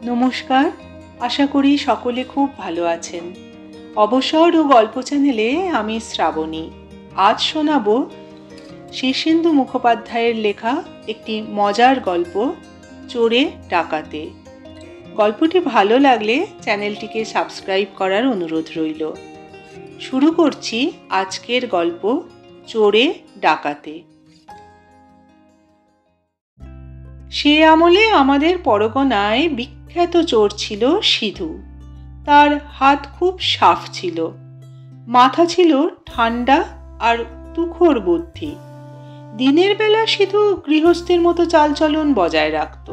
নমস্কার, আশা করি সকলে খুব ভালো আছেন। অবসর ও গল্প চ্যানেলে আমি শ্রাবণী। আজ শোনাবো শীর্ষেন্দু মুখোপাধ্যায়ের লেখা একটি মজার গল্প, চোরে ডাকাতে। গল্পটি ভালো লাগলে চ্যানেলটিকে সাবস্ক্রাইব করার অনুরোধ রইল। শুরু করছি আজকের গল্প, চোরে ডাকাতে। সে আমলে আমাদের পরগনায় বিখ্যাত চোর ছিল সিধু। তার হাত খুব সাফ ছিল, মাথা ছিল ঠান্ডা আর তুখোড় বুদ্ধি। দিনের বেলা সিধু গৃহস্থের মতো চালচলন বজায় রাখত।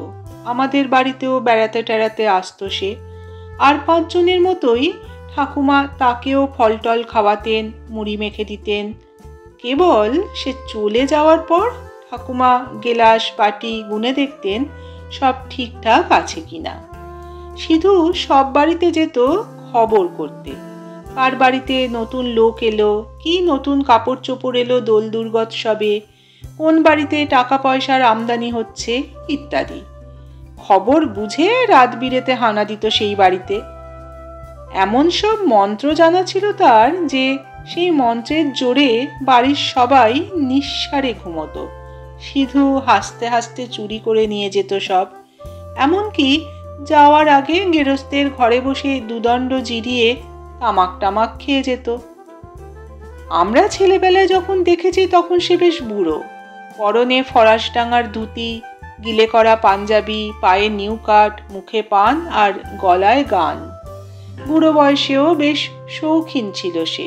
আমাদের বাড়িতেও বেড়াতে টেড়াতে আসতো সে। আর 5 জনের মতোই ঠাকুমা তাকেও ফলটল খাওয়াতেন, মুড়ি মেখে দিতেন। কেবল সে চলে যাওয়ার পর ঠাকুমা গেলাস বাটি গুনে দেখতেন সব ঠিকঠাক আছে কিনা। সিধু সব বাড়িতে যেত খবর করতে, কার বাড়িতে নতুন লোক এলো, কি নতুন কাপড় চোপড় এলো দোল দুর্গোৎসবে, কোন বাড়িতে টাকা পয়সার আমদানি হচ্ছে ইত্যাদি। খবর বুঝে রাত বিরেতে হানা দিত সেই বাড়িতে। এমন সব মন্ত্র জানা ছিল তার যে সেই মন্ত্রের জোরে বাড়ির সবাই নিঃসাড়ে ঘুমোতো। সিধু হাসতে হাসতে চুরি করে নিয়ে যেত সব। এমনকি যাওয়ার আগে গেরস্তের ঘরে বসে দুদণ্ড জিরিয়ে তামাক টামাক খেয়ে যেত। আমরা ছেলেবেলায় যখন দেখেছি তখন সে বেশ বুড়ো, পরনে ফরাসডাঙ্গার ধুতি, গিলে করা পাঞ্জাবি, পায়ে নিউ কাট, মুখে পান আর গলায় গান। বুড়ো বয়সেও বেশ শৌখিন ছিল সে।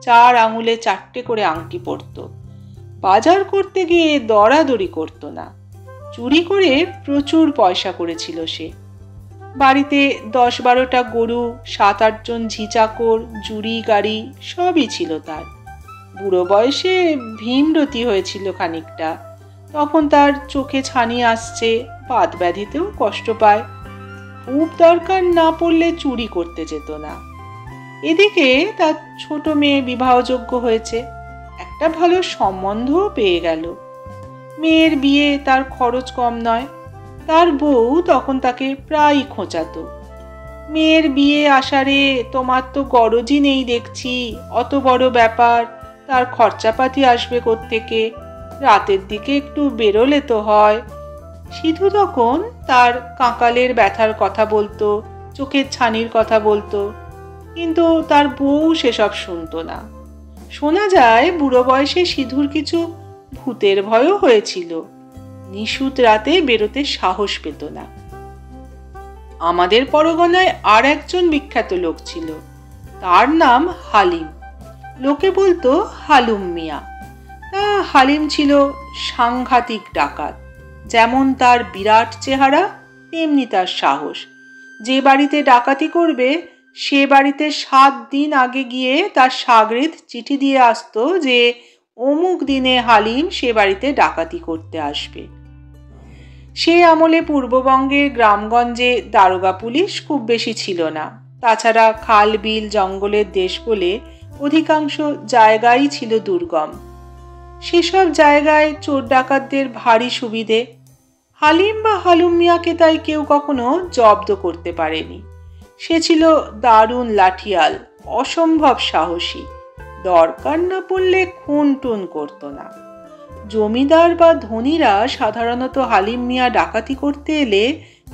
4 আঙুলে 4টে করে আংটি পরত। বাজার করতে গিয়ে দরাদরি করত না। চুরি করে প্রচুর পয়সা করেছিল সে। বাড়িতে 10-12টা গরু, 7-8 জন ঝিচাকর, জুড়ি গাড়ি সবই ছিল তার। বুড়ো বয়সে ভীমরতি হয়েছিল খানিকটা। তখন তার চোখে ছানি আসছে, বাত ব্যাধিতেও কষ্ট পায়। খুব দরকার না পড়লে চুরি করতে যেত না। এদিকে তার ছোট মেয়ে বিবাহযোগ্য হয়েছে, একটা ভালো সম্বন্ধও পেয়ে গেল। মেয়ের বিয়ে তার খরচ কম নয়। তার বউ তখন তাকে প্রায় খোঁচাতো। মেয়ের বিয়ে আসারে তোমার তো গরজই নেই দেখছি, অত বড় ব্যাপার, তার খরচাপাতি আসবে কোত্থেকে, রাতের দিকে একটু বেরোলে তো হয়। সিধু তখন তার কাঁকালের ব্যথার কথা বলতো, চোখের ছানির কথা বলতো, কিন্তু তার বউ সেসব শুনতো না। শোনা যায় বুড়ো বয়সে সিধুর কিছু ভূতের ভয়ও হয়েছিল। নিশুত রাতে বেরোতে সাহস পেত না। আমাদের পরগনায় আর একজন বিখ্যাত লোক ছিল, তার নাম হালিম। লোকে বলতো হালুম মিয়া। তা হালিম ছিল সাংঘাতিক ডাকাত। যেমন তার বিরাট চেহারা, তেমনি তার সাহস। যে বাড়িতে ডাকাতি করবে সে বাড়িতে 7 দিন আগে গিয়ে তার শাগরেদ চিঠি দিয়ে আসতো যে অমুক দিনে হালিম সে বাড়িতে ডাকাতি করতে আসবে। সে আমলে পূর্ববঙ্গের গ্রামগঞ্জে দারোগা পুলিশ খুব বেশি ছিল না। তাছাড়া খাল বিল জঙ্গলের দেশ বলে অধিকাংশ জায়গাই ছিল দুর্গম। সেসব জায়গায় চোর ডাকাতদের ভারী সুবিধে। হালিম বা হালুম মিয়াকে তাই কেউ কখনো জব্দ করতে পারেনি। সে ছিল দারুণ লাঠিয়াল, অসম্ভব সাহসী। দরকার না পড়লে খুন টুন করতো না। জমিদার বা ধনীরা সাধারণত হালিম মিয়া ডাকাতি করতে এলে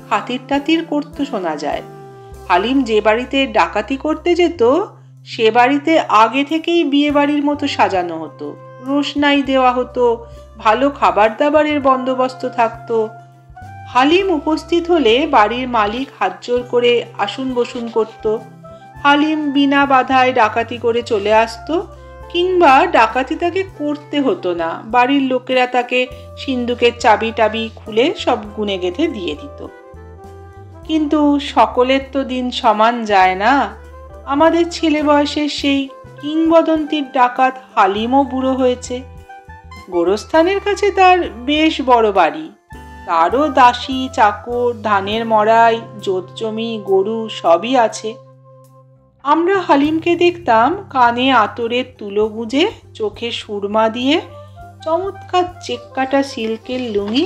খাতির টাতির করতে শোনা যায়। হালিম যে বাড়িতে ডাকাতি করতে যেত সে বাড়িতে আগে থেকেই বিয়ে বাড়ির মতো সাজানো হতো, রোশনাই দেওয়া হতো, ভালো খাবার দাবারের বন্দোবস্ত থাকতো। হালিম উপস্থিত হলে বাড়ির মালিক হাতজোড় করে আসুন বসুন করত। হালিম বিনা বাধায় ডাকাতি করে চলে আসতো, কিংবা ডাকাতি তাকে করতে হতো না, বাড়ির লোকেরা তাকে সিন্দুকের চাবি টাবি খুলে সব গুনে গেঁথে দিয়ে দিত। কিন্তু সকলের তো দিন সমান যায় না। আমাদের ছেলে বয়সের সেই কিংবদন্তির ডাকাত হালিমও বুড়ো হয়েছে। গোরস্থানের কাছে তার বেশ বড় বাড়ি। তারও দাসী, চাকর, ধানের মড়াই, জোত জমি, গরু সবই আছে। আমরা হালিমকে দেখতাম কানে আতরের তুলো গুঁজে, চোখে সুরমা দিয়ে, চমৎকার চেক কাটা সিল্কের লুঙ্গি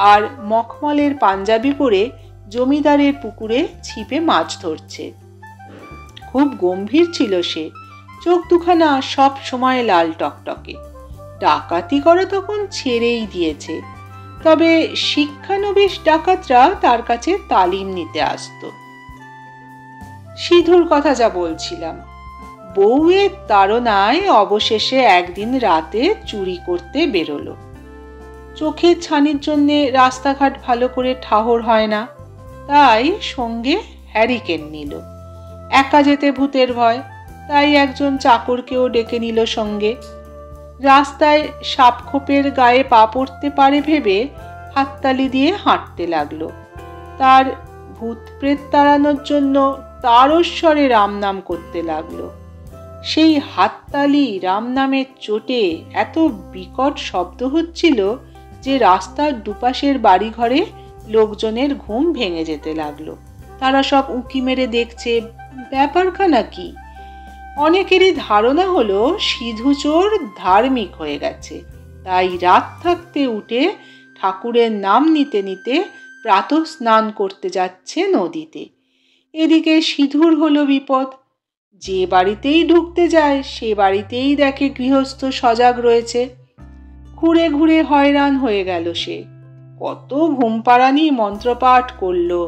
আর মখমলের পাঞ্জাবি পরে জমিদারের পুকুরে ছিপে মাছ ধরছে। খুব গম্ভীর ছিল সে, চোখ দুখানা সব সময় লাল টকটকে। ডাকাতি করা তখন ছেড়েই দিয়েছে, তবে শিক্ষানবিশ ডাকাতরা তার কাছে তালিম নিতে আসতো। সিধুর কথা যা বলছিলাম, বউয়ের তাড়নায় অবশেষে একদিন রাতে চুরি করতে বেরোলো। চোখের ছানির জন্যে রাস্তাঘাট ভালো করে ঠাহর হয় না, তাই সঙ্গে হ্যারিকেন নিল। একা যেতে ভূতের ভয়, তাই একজন চাকরকেও ডেকে নিল সঙ্গে। রাস্তায় সাপখোপের গায়ে পা পড়তে পারে ভেবে হাততালি দিয়ে হাঁটতে লাগলো। তার ভূত প্রেত তাড়ানোর জন্য তারস্বরে রাম নাম করতে লাগলো। সেই হাততালি রাম নামের চোটে এত বিকট শব্দ হচ্ছিল যে রাস্তার দুপাশের বাড়িঘরে লোকজনের ঘুম ভেঙে যেতে লাগলো। তারা সব উঁকি মেরে দেখছে ব্যাপারখানা কি। অনেকেরই ধারণা হলো সিধু চোর ধার্মিক হয়ে গেছে, তাই রাত থাকতে উঠে ঠাকুরের নাম নিতে নিতে প্রাতঃ স্নান করতে যাচ্ছে নদীতে। এদিকে সিধুর হলো বিপদ। যে বাড়িতেই ঢুকতে যায় সে বাড়িতেই দেখে গৃহস্থ সজাগ রয়েছে। ঘুরে ঘুরে হয়রান হয়ে গেল সে। কত ঘুমপাড়ানি মন্ত্রপাঠ করলো,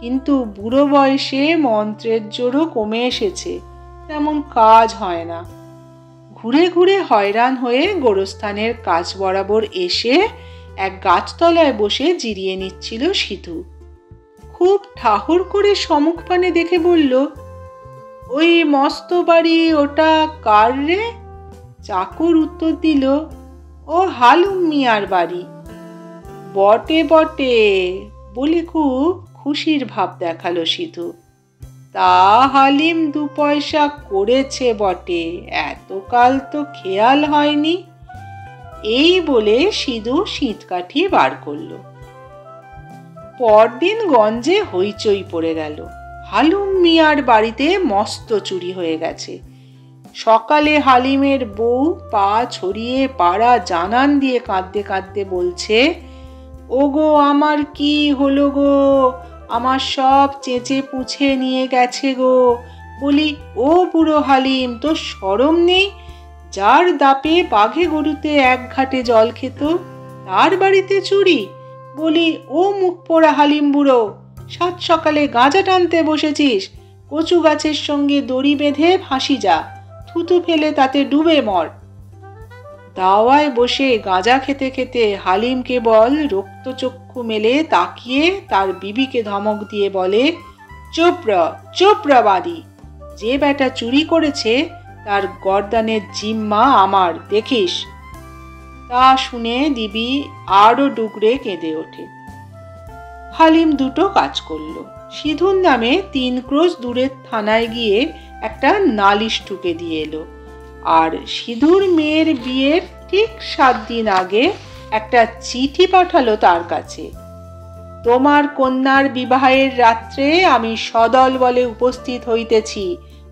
কিন্তু বুড়ো বয়সে মন্ত্রের জোরও কমে এসেছে, তেমন কাজ হয় না। ঘুরে ঘুরে হয়রান হয়ে গোরস্থানের কাছ বরাবর এসে এক গাছতলায় বসে জিরিয়ে নিচ্ছিল সিধু। খুব ঠাহর করে সম্মুখ পানে দেখে বলল, ওই মস্ত বাড়ি ওটা কার রে? চাকর উত্তর দিল, ও হালুম মিয়ার বাড়ি। বটে বটে বলে খুব খুশির ভাব দেখালো সিধু। তা হালিম 2 পয়সা করেছে বটে, এতকাল তো খেয়াল হয়নি। এই বলে সিধু শীতকাঠি বার করলো। পরদিন গঞ্জে হইচই পড়ে গেল। হালুম মিয়ার বাড়িতে মস্ত চুরি হয়ে গেছে। সকালে হালিমের বউ পা ছড়িয়ে পাড়া জানান দিয়ে কাঁদতে কাঁদতে বলছে, ওগো আমার কি হলো গো, আমার সব চেঁচে পুছে নিয়ে গেছে গো। বলি, ও বুড়ো হালিম, তোর শরম নেই? যার দাপে বাঘে গরুতে এক ঘাটে জল খেত তার বাড়িতে চুরি? বলি, ও মুখ পোড়া হালিম বুড়ো, সাত সকালে গাঁজা টানতে বসেছিস? কচু গাছের সঙ্গে দড়ি বেঁধে ফাঁসি যা, থুতু ফেলে তাতে ডুবে মর। দাওয়ায় বসে গাঁজা খেতে খেতে হালিম কেবল রক্তচক্ষু মেলে তাকিয়ে তার বিবিকে ধমক দিয়ে বলে, চোপড়া বাদি, যে বেটা চুরি করেছে তার গর্দানের জিম্মা আমার, দেখিস। তা শুনে দিবি আরো ডুগরে কেঁদে ওঠে। হালিম দুটো কাজ করলো। সিধুর নামে 3 ক্রোশ দূরের থানায় গিয়ে একটা নালিশ ঠুকে দিয়ে এলো, আর সিধুর মেয়ের বিয়ের ঠিক 7 দিন আগে একটা চিঠি পাঠালো তার কাছে। তোমার কন্যার বিবাহের রাত্রে আমি সদল বলে উপস্থিত হইতেছি,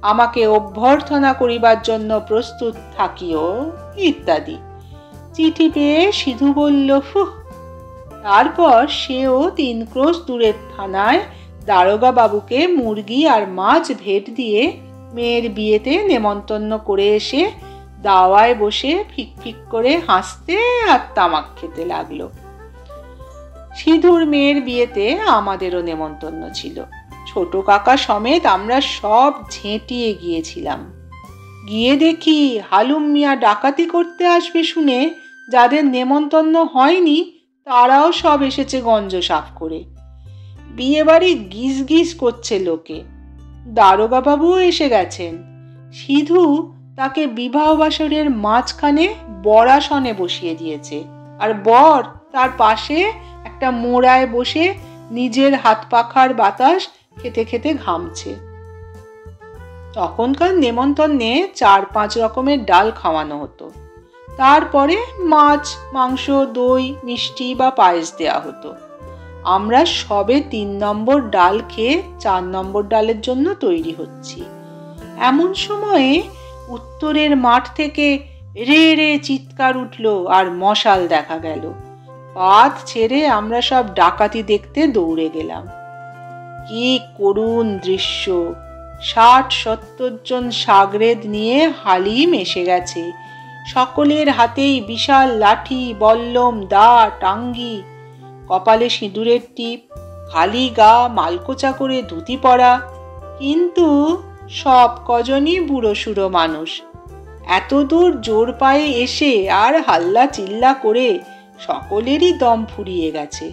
আমাকে অভ্যর্থনা করিবার জন্য প্রস্তুত থাকিও, ইত্যাদি। চিঠি পেয়ে সিধু বলল, ফুহ। তারপর সেও 3 ক্রোশ দূরের থানায় দারোগা বাবুকে মুরগি আর মাছ ভেট দিয়ে মেয়ের বিয়েতে নেমন্তন্ন করে এসে দাওয়ায় বসে ফিক ফিক করে হাসতে আর তামাক খেতে লাগলো। সিধুর মেয়ের বিয়েতে আমাদেরও নেমন্তন্ন ছিল। ছোট কাকা সমেত আমরা সব ঝেঁটিয়ে গিয়েছিলাম। গিয়ে দেখি হালুম মিয়া ডাকাতি করতে আসবে শুনে যাদের নেমন্তন্ন হয়নি তারাও সব এসেছে গঞ্জ সাফ করে। বিয়ে বাড়ি গিজ গিজ করছে লোকে। দারোগা বাবুও এসে গেছেন। সিধু তাকে বিবাহ বাসরের মাঝখানে বরাসনে বসিয়ে দিয়েছে, আর বর তার পাশে একটা মোড়ায় বসে নিজের হাত পাখার বাতাস খেতে খেতে ঘামছে। তখনকার নেমন্তন্নে 4-5 রকমের ডাল খাওয়ানো হতো। তারপরে মাছ, মাংস, দই, মিষ্টি বা পায়েস দেয়া হতো। আমরা সবে 3 নম্বর ডাল খেয়ে 4 নম্বর ডালের জন্য তৈরি হচ্ছি। এমন সময়ে উত্তরের মাঠ থেকে রে রে চিৎকার উঠল আর মশাল দেখা গেল। পাত ছেড়ে আমরা সব ডাকাতি দেখতে দৌড়ে গেলাম। কি করুণ দৃশ্য! ৬০-৭০ জন সাগরেদ নিয়ে হালিম এসে গেছে। সকলের হাতেই বিশাল লাঠি, বল্লম, দা, টাঙ্গি, কপালে সিঁদুরের টিপ, খালি গা মালকোচা করে ধুতি পরা। কিন্তু সব কজনই বুড়োসুড়ো মানুষ। এত দূর জোর পায়ে এসে আর হাল্লা চিল্লা করে সকলেরই দম ফুরিয়ে গেছে।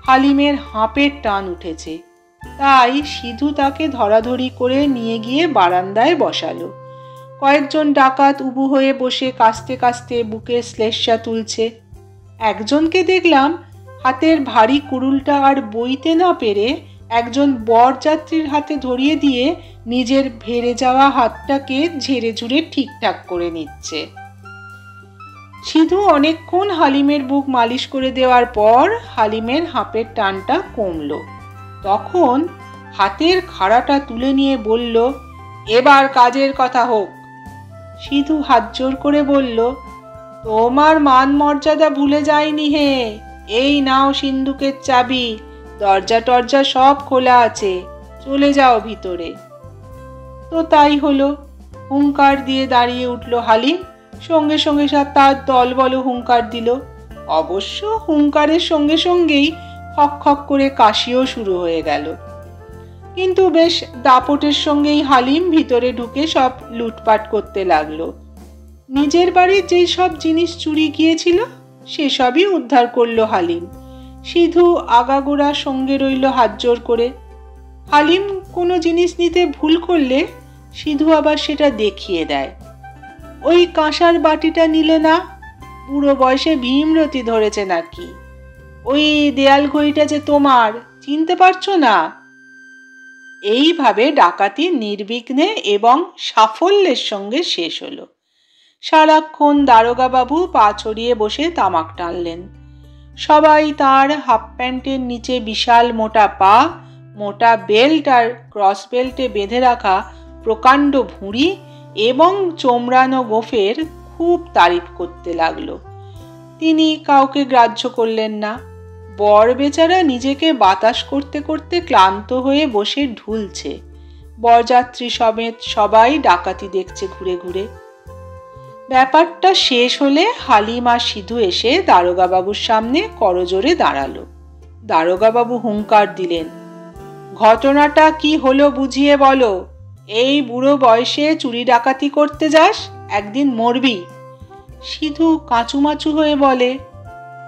হালিমের হাঁপের টান উঠেছে। তাই সিধু তাকে ধরাধরি করে নিয়ে গিয়ে বারান্দায় বসালো। কয়েকজন ডাকাত উবু হয়ে বসে কাস্তে কাস্তে বুকের শ্লেষ্মা তুলছে। একজনকে দেখলাম হাতের ভারী কুড়ুলটা আর বইতে না পেরে একজন বরযাত্রীর হাতে ধরিয়ে দিয়ে নিজের ভেড়ে যাওয়া হাতটাকে ঝেড়ে ঝুড়ে ঠিকঠাক করে নিচ্ছে। সিধু অনেকক্ষণ হালিমের বুক মালিশ করে দেওয়ার পর হালিমের হাঁপের টানটা কমলো। তখন হাতের খাড়াটা তুলে নিয়ে বলল, এবার কাজের কথা হোক। সিধু হাত জোর করে বলল, তোমার মান মর্যাদা ভুলে যায়নি হে। এই নাও সিন্ধুকের চাবি, দরজা টরজা সব খোলা আছে, চলে যাও ভিতরে। তো তাই হলো। হুঙ্কার দিয়ে দাঁড়িয়ে উঠল হালিম। সঙ্গে সঙ্গে তার দলবল হুঙ্কার দিল। অবশ্য হুঙ্কারের সঙ্গে সঙ্গেই খক খক করে কাশিও শুরু হয়ে গেল। কিন্তু বেশ দাপটের সঙ্গেই হালিম ভিতরে ঢুকে সব লুটপাট করতে লাগলো। নিজের বাড়ির যেই সব জিনিস চুরি গিয়েছিল সেসবই উদ্ধার করলো হালিম। সিধু আগাগোড়া সঙ্গে রইল হাত জোর করে। হালিম কোনো জিনিস নিতে ভুল করলে সিধু আবার সেটা দেখিয়ে দেয়। ওই কাঁসার বাটিটা নিলে না? বুড়ো বয়সে ভীমরতি ধরেছে নাকি? ওই দেয়াল ঘড়িটা যে তোমার, চিনতে পারছো না? এইভাবে ডাকাতি নির্বিঘ্নে এবং সাফল্যের সঙ্গে শেষ হলো। সারাক্ষণ দারোগা বাবু পা ছড়িয়ে বসে তামাক টানলেন। সবাই তার হাফ প্যান্টের নিচে বিশাল মোটা পা, মোটা বেল্ট আর ক্রস বেল্টে বেঁধে রাখা প্রকাণ্ড ভুঁড়ি এবং চোমড়ানো গোফের খুব তারিফ করতে লাগলো। তিনি কাউকে গ্রাহ্য করলেন না। বর বেচারা নিজেকে বাতাস করতে করতে ক্লান্ত হয়ে বসে ঢুলছে। বরযাত্রী সমেত সবাই ডাকাতি দেখছে ঘুরে ঘুরে। ব্যাপারটা শেষ হলে হালিম আর সিধু এসে দারোগা বাবুর সামনে করজোরে দাঁড়ালো। দারোগা বাবু হুঙ্কার দিলেন, ঘটনাটা কি হলো বুঝিয়ে বলো। এই বুড়ো বয়সে চুরি ডাকাতি করতে যাস, একদিন মরবি। সিধু কাঁচুমাচু হয়ে বলে,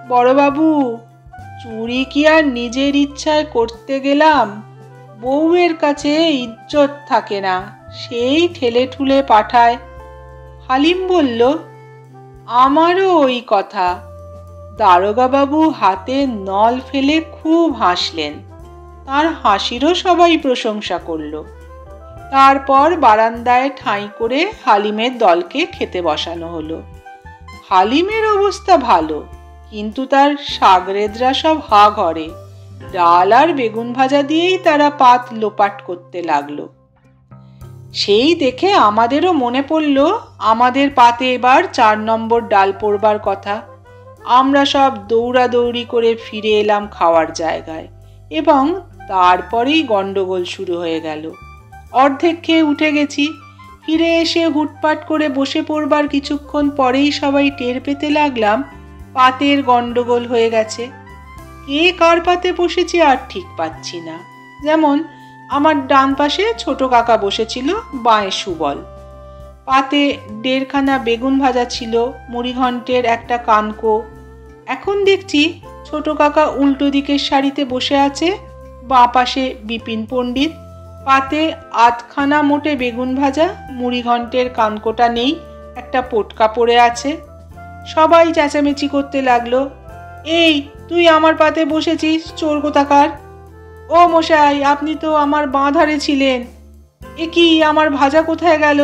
বড়বাবু, চুরি কি আর নিজের ইচ্ছায় করতে গেলাম? বউয়ের কাছে ইজ্জত থাকে না, সেই ঠেলে ঠুলে পাঠায়। হালিম বলল, আমারও ওই কথা। দারোগা বাবু হাতে নল ফেলে খুব হাসলেন। তার হাসিরও সবাই প্রশংসা করল। তারপর বারান্দায় ঠাঁই করে হালিমের দলকে খেতে বসানো হলো। হালিমের অবস্থা ভালো, কিন্তু তার সাগরেদরা সব হা ঘরে। ডাল আর বেগুন ভাজা দিয়েই তারা পাত লোপাট করতে লাগলো। সেই দেখে আমাদেরও মনে পড়ল আমাদের পাতে এবার ৪ নম্বর ডাল পড়বার কথা। আমরা সব দৌড়াদৌড়ি করে ফিরে এলাম খাওয়ার জায়গায় এবং তারপরেই গন্ডগোল শুরু হয়ে গেল। অর্ধেক খেয়ে উঠে গেছি। ফিরে এসে হুটপাট করে বসে পড়বার কিছুক্ষণ পরেই সবাই টের পেতে লাগলাম পাতের গন্ডগোল হয়ে গেছে। কে কার পাতে বসেছি আর ঠিক পাচ্ছি না। যেমন আমার ডান পাশে ছোট কাকা বসেছিল, বাঁয়ে সুবল। পাতে ১.৫ খানা বেগুন ভাজা ছিল, মুড়িঘণ্টের একটা কানকো। এখন দেখছি ছোট কাকা উল্টো দিকের সারিতে বসে আছে, বাঁ পাশে বিপিন পণ্ডিত। পাতে ৮ খানা মোটে বেগুন ভাজা, মুড়িঘণ্টের কানকোটা নেই, একটা পোটকা পড়ে আছে। সবাই চেঁচামেচি করতে লাগলো, এই তুই আমার পাতে বসেছিস, চোর কোথাকার! ও মশাই, আপনি তো আমার বাঁ ধারে ছিলেন, এ কি আমার ভাজা কোথায় গেল?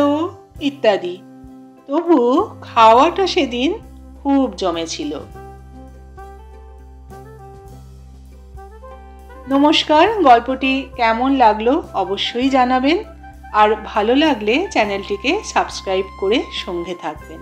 ইত্যাদি। তবু খাওয়াটা সেদিন খুব জমেছিল। নমস্কার, গল্পটি কেমন লাগলো অবশ্যই জানাবেন, আর ভালো লাগলে চ্যানেলটিকে সাবস্ক্রাইব করে সঙ্গে থাকবেন।